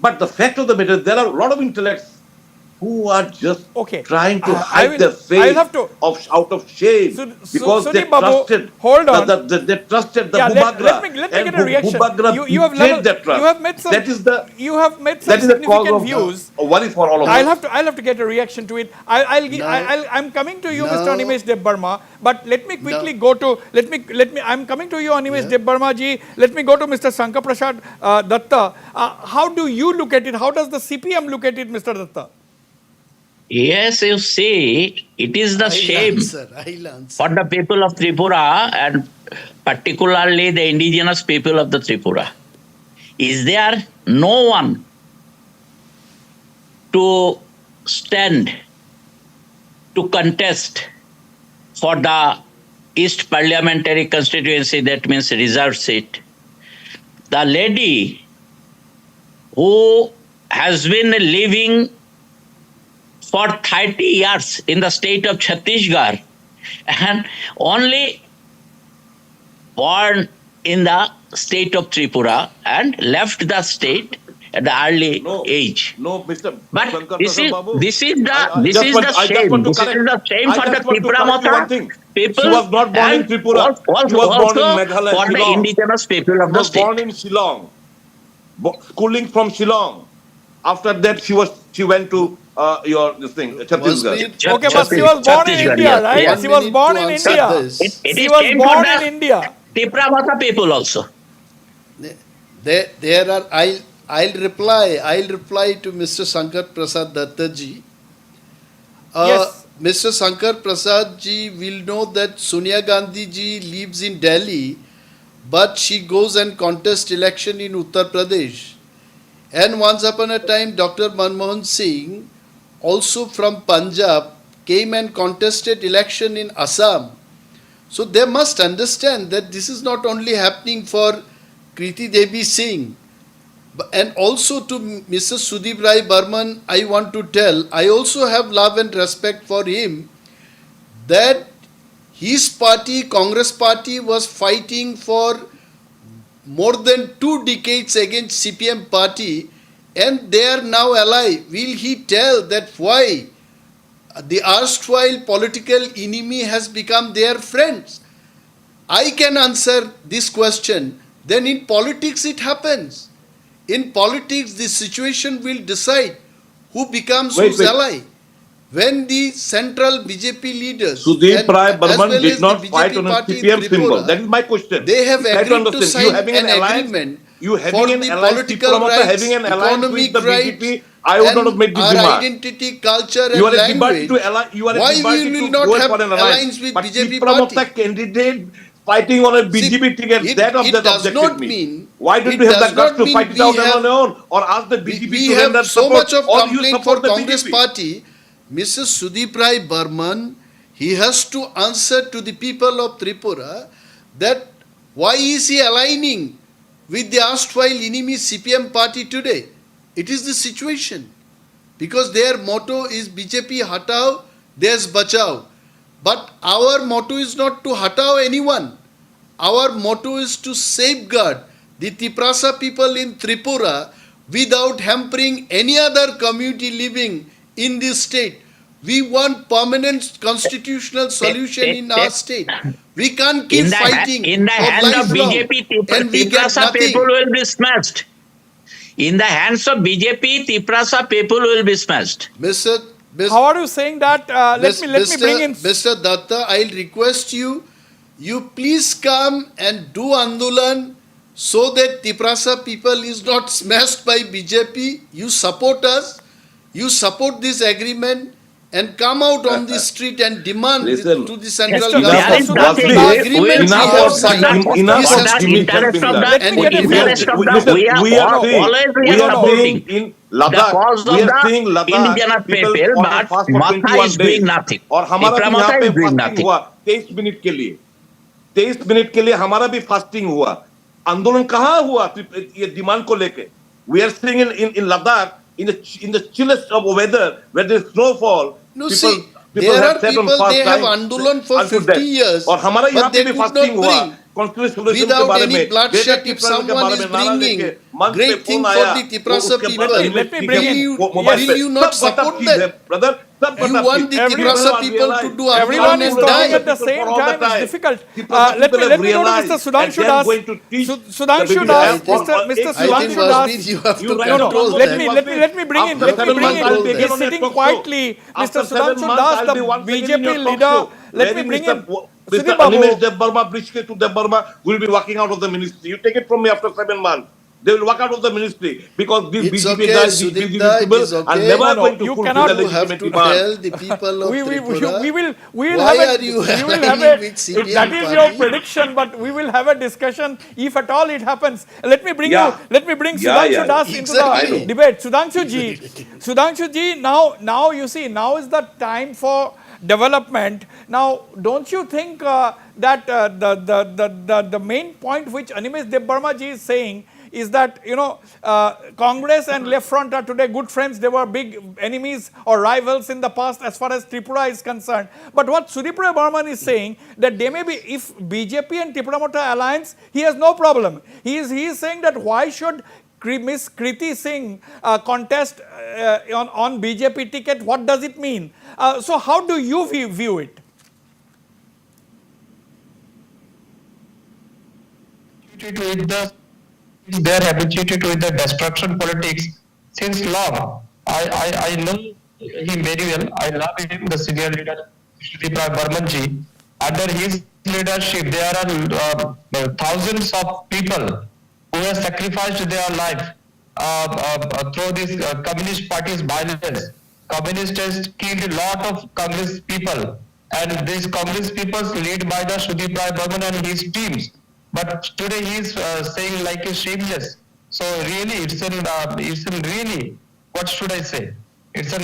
But the fact of the matter, there are a lot of intellects who are just trying to hide their face out of shame because they trusted. Hold on. They trusted the Bubagra. Let me get a reaction. You have made some. That is the. You have made some significant views. Worry for all of us. I'll have to get a reaction to it. I'm coming to you, Mr. Animesh Debbarma. But let me quickly go to. Let me. I'm coming to you, Animesh Debbarma ji. Let me go to Mr. Shankar Prasad Datta. How do you look at it? How does the CPM look at it, Mr. Datta? Yes, you see, it is the shame for the people of Tripura and particularly the indigenous people of the Tripura. Is there no one to stand to contest for the East Parliamentary constituency, that means reserved seat? The lady who has been living for 30 years in the state of Chhattisgarh and only born in the state of Tripura and left the state at the early age. No, Mr. But this is the shame. This is the shame for the Tipra Motha people. She was not born in Tripura. She was born in Meghalaya, for the indigenous people of the state. She was born in Shillong. Schooling from Shillong. After that, she went to Chhattisgarh. Okay, but she was born in India, right? Yes. She was born in India. She was born in India. Tipra Motha people also. There are. I'll reply to Mr. Shankar Prasad Datta ji. Yes. Mr. Shankar Prasad ji will know that Sonia Gandhi ji lives in Delhi, but she goes and contests election in Uttar Pradesh. And once upon a time, Dr. Manmohan Singh, also from Punjab, came and contested election in Assam. So they must understand that this is not only happening for Kriti Devi Singh, and also to Mr. Sudeep Rai Burman, I want to tell, I also have love and respect for him, that his party, Congress party, was fighting for more than 2 decades against CPM party, and they are now allied. Will he tell that why the erstwhile political enemy has become their friends? I can answer this question. Then in politics it happens. In politics, the situation will decide who becomes whose ally. When the central BJP leaders Sudeep Rai Burman did not fight on a CPM symbol. That is my question. They have agreed to sign an agreement for the political rights, economic rights, and our identity, culture and language. Why we will not have alliance with BJP party? Candidate fighting on a BJP ticket, that does not mean. Why don't you have the guts to fight it out on your own, or ask the BJP we to render have so support, much of or you complaint support for the Congress BJP? party. Mr. Sudeep Rai Burman, he has to answer to the people of Tripura that why is he aligning with the erstwhile enemy CPM party today. It is the situation. Because their motto is BJP hatao, Desh bachao. But our motto is not to hatao anyone. Our motto is to safeguard the Tiprasa people in Tripura without hampering any other community living in this state. We want permanent constitutional solution in our state. We can't keep fighting in the for hand of lifelong, BJP, and we get Tiprasa nothing. people will be smashed. In the hands of BJP, Tiprasa people will be smashed. Mr. How are you saying that? Let me bring in. Mr. Datta, I'll request you, you please come and do Andolan so that Tiprasa people is not smashed by BJP. You support us, you support this agreement, and come out on the street and demand Listen, to the central Mr. There is government. nothing. The Please, agreement we enough have of signed enough is of has to be Dimitri interest of Bindra. the, Let me get in we here. interest of the, Listen, we are seeing, always we are supporting seeing in the Ladakh, cause we of are seeing the Ladakh indigenous people people, on a but fast for Motha 21 is days. doing nothing. और हमारा Tipra भी यहाँ Motha पे is doing fasting nothing. हुआ 23 minute के लिए 23 minute के लिए हमारा भी फास्टिंग हुआ आंदोलन कहाँ हुआ ये डिमांड को लेके we are seeing in Ladakh in the chillest of weather where there is snowfall No, people see, there have are sat on people, fast they have time Andolan for unto 50 death. years, और हमारा यहाँ but पे they भी could fasting not हुआ bring. Constitution solution के Without बारे any में bloodshed, if someone is bringing great thing for the Tiprasa people, let me bring in. will you not support that? Brother सब You बता want the Tiprasa people to do Everyone is Andolan and talking die. at the same time. It's difficult. Tiprasa Let people me have go to realized Mr. Sudhanshu that they are Das. going to teach Sudhanshu the Das, BBI Mr. I think Sudhanshu Das. Vasbir, you have to right control now. that. Let me bring in. After 7 months, I'll be He's again on a sitting talk show. quietly. Mr. After 7 Sudhanshu months, Das, I'll be the once again in your BJP talk leader. show, Let me wherein bring in. Mr. Sudhir Animesh Babu. Dev Burma, Brishketu Dev Burma will be walking out of the ministry. You take it from me after 7 months. They will walk out of the ministry because these It's BJP okay, guys, these BJP Sudipta, it people is are okay. never No, going to you fulfill cannot- the You have legitimate to demand. tell the people of Tripura. We will Why have are you we will have aligning a, with if CPM that is party? your prediction, but we will have a discussion if at all it happens. Let me bring Yeah. let me bring Yeah, Sudhanshu yeah, Das yeah. into Exactly. the debate. Sudhanshu ji, now you see, now is the time for development. Now, don't you think that the main point which Animesh Dev Burma ji is saying is that, you know, Congress and left front are today good friends. They were big enemies or rivals in the past as far as Tripura is concerned. But what Tripura Burman is saying, that they may be, if BJP and Tipra Motha alliance, he has no problem. He is saying that why should Miss Kriti Singh contest on BJP ticket? What does it mean? So how do you view it? They are habituated with the destruction politics since long. I know him very well. I love him, the senior leader, Tipra Burmanji. Under his leadership, there are thousands of people who have sacrificed their life through this communist party's violence. Communist has killed a lot of Congress people, and these Congress people led by the Sudeep Rai Burman and his teams. But today he is saying like a shameless. So really, it's an really, what should I say? It's an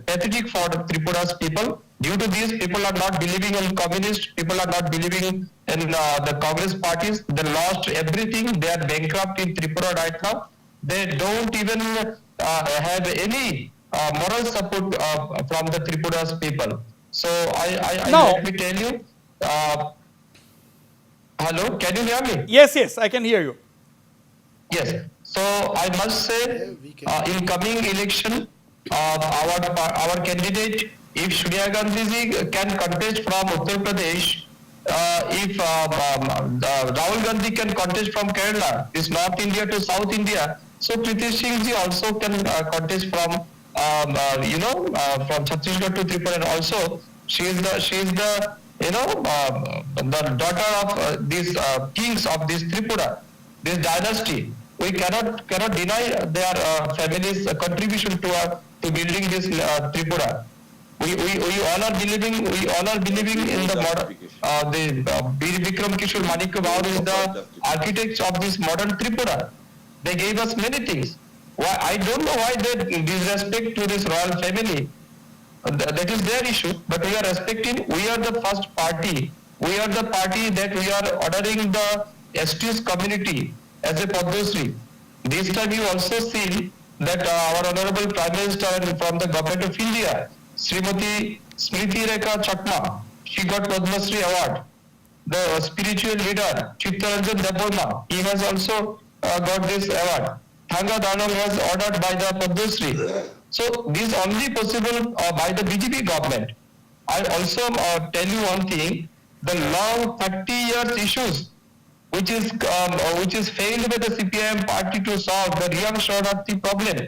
pathetic for the Tripura's people. Due to this, people are not believing in communists. People are not believing in the Congress parties. They lost everything. They are bankrupt in Tripura right now. They don't even have any moral support from the Tripura's people. So let me tell you. Hello, can you hear me? Yes, I can hear you. Yes. So I must say, in coming election, our candidate, if Sonia Gandhi ji can contest from Uttar Pradesh, if Rahul Gandhi can contest from Kerala, this North India to South India, so Kriti Singh ji also can contest from from Chhattisgarh to Tripura, and also she is the the daughter of these kings of this Tripura, this dynasty. We cannot deny their families' contribution to building this Tripura. We all are believing in the modern Bir Vikram Kishore Manikya Baur is the architects of this modern Tripura. They gave us many things. Why I don't know why they disrespect to this royal family. That is their issue, but we are respecting. We are the first party. We are the party that we are ordering the STS community as a Padmasri. This time you also see that our Honorable Prime Minister from the Government of India, Srimati Smriti Rekha Chakma, she got Padmasri Award. The spiritual leader, Chittaranjan Deborma, he has also got this award. Thanga Danong was ordered by the Padmasri. So this only possible by the BJP government. I also tell you one thing, the long 30 years issues which is failed by the CPIM party to solve the Riyang Sharanarthi problem.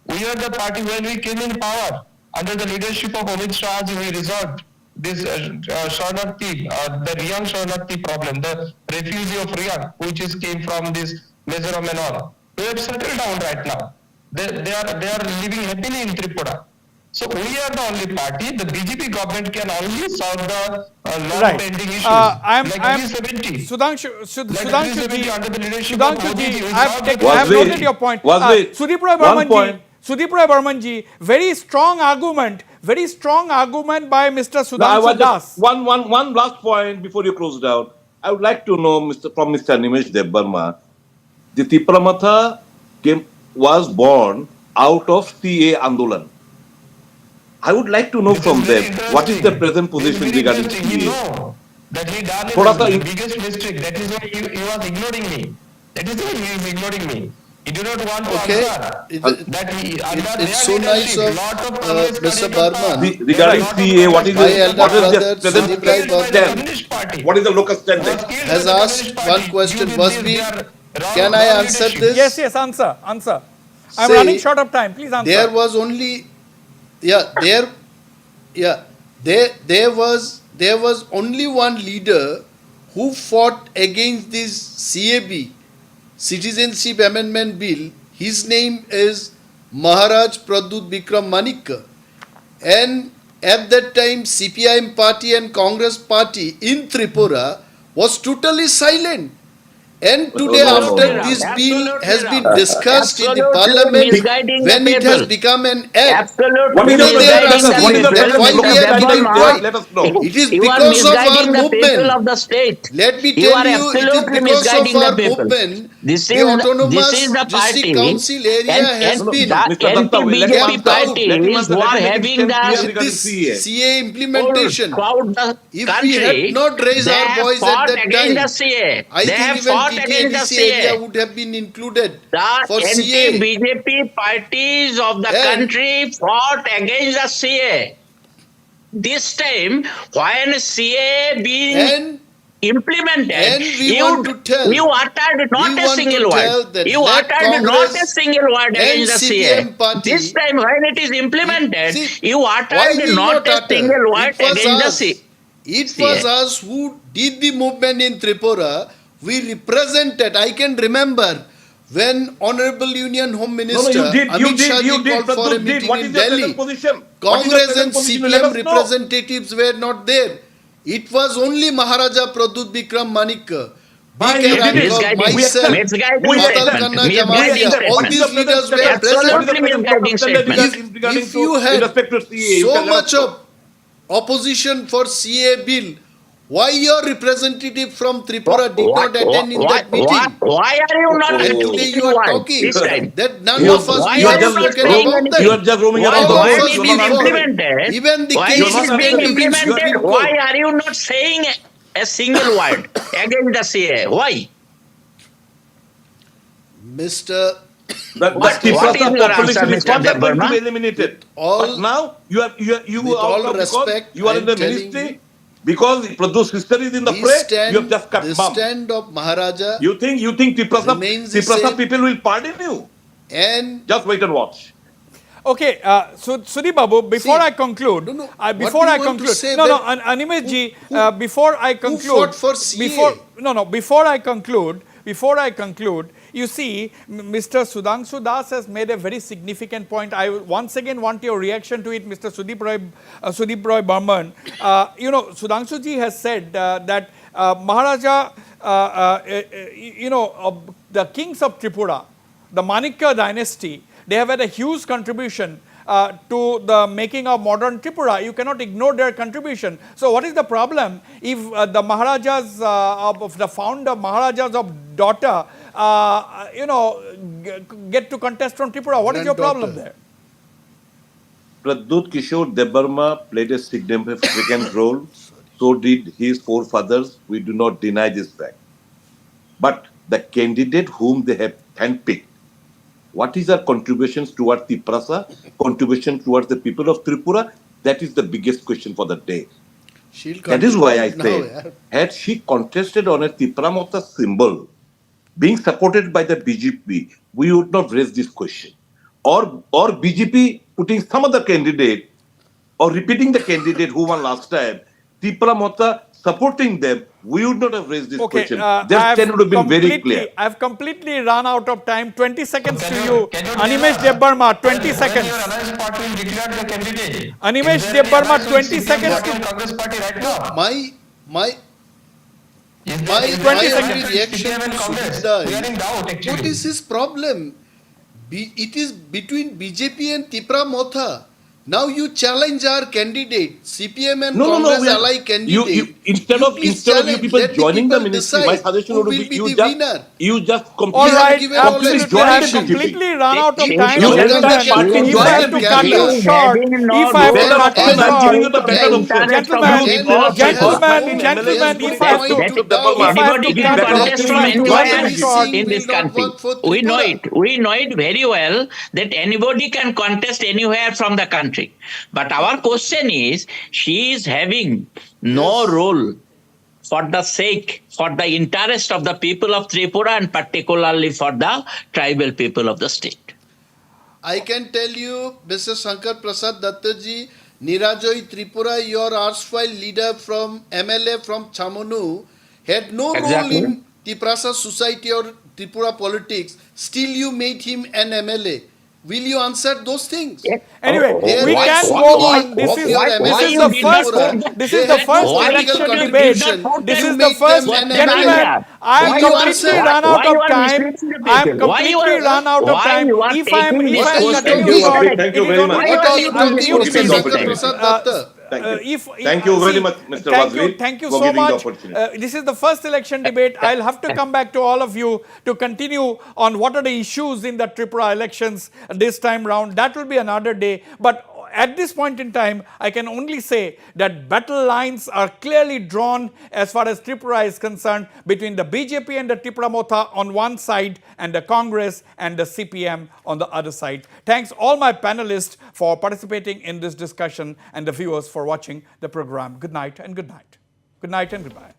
We are the party when we came in power under the leadership of Amit Shah, we resolved this Sharanarthi, the Riyang Sharanarthi problem, the refugee of Riyang, which is came from this Mizoram and all. We have settled down right now. They are living happily in Tripura. So we are the only party. The BJP government can only solve the long pending issues. I'm 370. Sudhanshu ji, under the leadership of Modi ji, we I solved have the noted your point. Sudeep Roy Burman ji, very strong argument by Mr. Sudhanshu Das. One last point before you close down. I would like to know from Mr. Nimesh Debbarma, the Tipra Motha was born out of CA Andolan. I would like to know from them what is the present position regarding CA. You know that he done the biggest mistake. That is why he was ignoring me. That is why he is ignoring me. He do not want to answer. It's so nice of Mr. Burman. Regarding CA, what is the present Communist Party? What is the local stand? Has asked one question. Can I answer this? Yes, answer. I'm running short of time. Please answer. There was only, there was only one leader who fought against this CAB, Citizenship Amendment Bill. His name is Maharaj Pradut Bikram Manikka. And at that time, CPIM party and Congress party in Tripura was totally silent. And today, after this bill has been discussed in the parliament, when it has become an act, What is they are asking that why we are keeping quiet. Let us know. It is because of our movement. Of the state. Let me tell you, it is because of our movement. The autonomous district council area has been anti-BJP parties who are having with the this CA implementation. throughout the If we country, had not raised they our have voice fought at that against the time, CA. I They think have even fought against the TTADC area CA. would have been included The for CA. anti-BJP parties of the country fought against the CA. This time, when CA being implemented, you uttered not a single word. You uttered not a single word against the CA. This time, when it is implemented, you uttered not a single word against the CA. It was us who did the movement in Tripura. We represented. I can remember when Honorable Union Home Minister Amit Shah called for a meeting in Delhi. Congress and CPM representatives were not there. It was only Maharaja Pradut Bikram Manikka, B.K. myself, Matal Kanna Jamatia, all these leaders were present. If you had so much of opposition for CA bill, why your representative from Tripura did not attend in that meeting? Why are you not And today you are talking that none of us Why we are have you not spoken saying about that. You are just roaming around the Why world. it is implemented? Even the Why case it is is being pending in implemented? Supreme Why Court. are you not saying a single word against the CA? Why? Mr. The What is Tiprasa your population answer, is Mr. not going to Debbarma? be eliminated. All- But now you are with all out of respect, because you are in I'm the telling ministry because Pradu's sister is in the fray. You have just cut the mum. stand of Maharaja You think remains the Tiprasa same. people will pardon you? and Just wait and watch. Okay, so Sudhi Babu, before I conclude, what before do you I want to conclude, say no, that- Animesh ji, before I conclude, fought for CA? before I conclude, you see, Mr. Sudhanshu Das has made a very significant point. I once again want your reaction to it, Mr. Sudeep Roy Burman. Sudhanshu ji has said that Maharaja, the kings of Tripura, the Manikya dynasty, they have had a huge contribution to the making of modern Tripura. You cannot ignore their contribution. So what is the problem if the Maharajas, the founder Maharajas of daughter get to contest from Tripura? What is your problem there? Pradyut Kishore Debarma played a significant role. So did his forefathers. We do not deny this fact. But the candidate whom they have handpicked, what is our contributions towards Tiprasa, contribution towards the people of Tripura? That is the biggest question for the day. That is why I said, had she contested on a Tipra Motha symbol, being supported by the BJP, we would not raise this question. Or BJP putting some other candidate, or repeating the candidate who won last time, Tipra Motha supporting them, we would not have raised this question. That would have been very clear. I've completely run out of time. 20 seconds to you. Animesh Debarma, 20 seconds. Alliance party will declare the candidate. Animesh Debarma, 20 seconds to... Congress party right now. My 20 seconds. only reaction to Congress. Sudhir We are in doubt actually. what is his problem? It is between BJP and Tipra Motha. Now you challenge our candidate, CPM and Congress ally candidate. Instead of you people joining the ministry, my suggestion would be you just All right, completely absolutely. I have completely run out of time. You Gentlemen, enter the party, if I have to cut you short, if I have to cut you short, gentlemen, if I have to contest from anywhere short, in this country. We know it very well that anybody can contest anywhere from the country. But our question is, she is having no role for the sake, for the interest of the people of Tripura and particularly for the tribal people of the state. I can tell you, Mr. Shankar Prasad Dattaji, Nirajoy Tripura, your erstwhile leader from MLA from Chamonu, had no role in Tiprasa society or Tripura politics. Still you made him an MLA. Will you answer those things? Anyway, we can go on. This is the first election debate. This is the first. Gentlemen, I am completely run out of time. I am completely run out of time. If I am cutting you short, thank you very much. Thank you very much, Mr. Waziri. Thank you so much. This is the first election debate. I'll have to come back to all of you to continue on what are the issues in the Tripura elections this time round. That will be another day. But at this point in time, I can only say that battle lines are clearly drawn as far as Tripura is concerned between the BJP and the Tipra Motha on one side and the Congress and the CPM on the other side. Thanks all my panelists for participating in this discussion and the viewers for watching the program. Good night and good night. Good night and goodbye.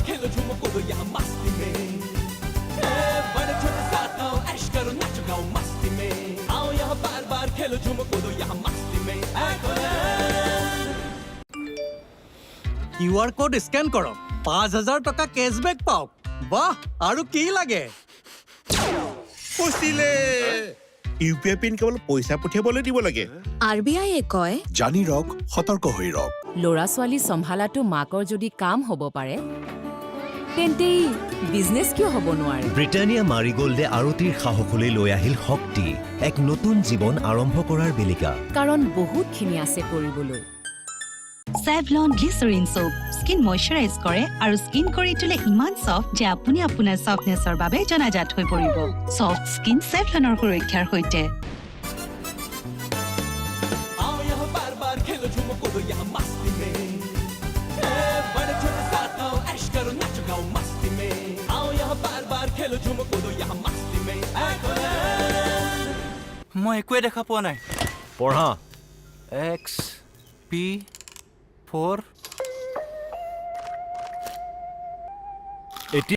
खेलो झूम कूदो यहाँ मस्ती में बड़े छोटे साथ आओ ऐश करो नाचो गाओ मस्ती में आओ यहाँ बार बार खेलो झूम कूदो यहाँ मस्ती में QR কোড স্ক্যান কৰক 5000 টকা ক্যাশবেক পাওক বাহ আৰু কি লাগে পছিলে ইউপিআই পিন কেৱল পইচা পঠিয়াবলৈ দিব লাগে RBI এ কয় জানি ৰক সতৰ্ক হৈ ৰক লৰা ছোৱালী সম্ভালাটো মাকৰ যদি কাম হ'ব পাৰে তেন্তে বিজনেস কিয় হ'ব নোৱাৰে ব্ৰিটানিয়া মাৰিগোল্ডে আৰতিৰ সাহসলৈ লৈ আহিল শক্তি এক নতুন জীৱন আৰম্ভ কৰাৰ বেলিকা কাৰণ বহুতখিনি আছে কৰিবলৈ Savlon Glycerin Soap skin moisturize কৰে আৰু skin কৰি তোলে ইমান সফট যে আপুনি আপোনাৰ সফটনেছৰ বাবে জনাজাত হৈ পৰিব সফট skin Savlonৰ সুৰক্ষাৰ সৈতে आओ यहाँ बार बार खेलो झूम कूदो यहाँ मस्ती में बड़े छोटे साथ आओ ऐश करो नाचो गाओ मस्ती में आओ यहाँ बार बार खेलो झूम कूदो यहाँ मस्ती में মই একোৱে দেখা পোৱা নাই পঢ়া XP4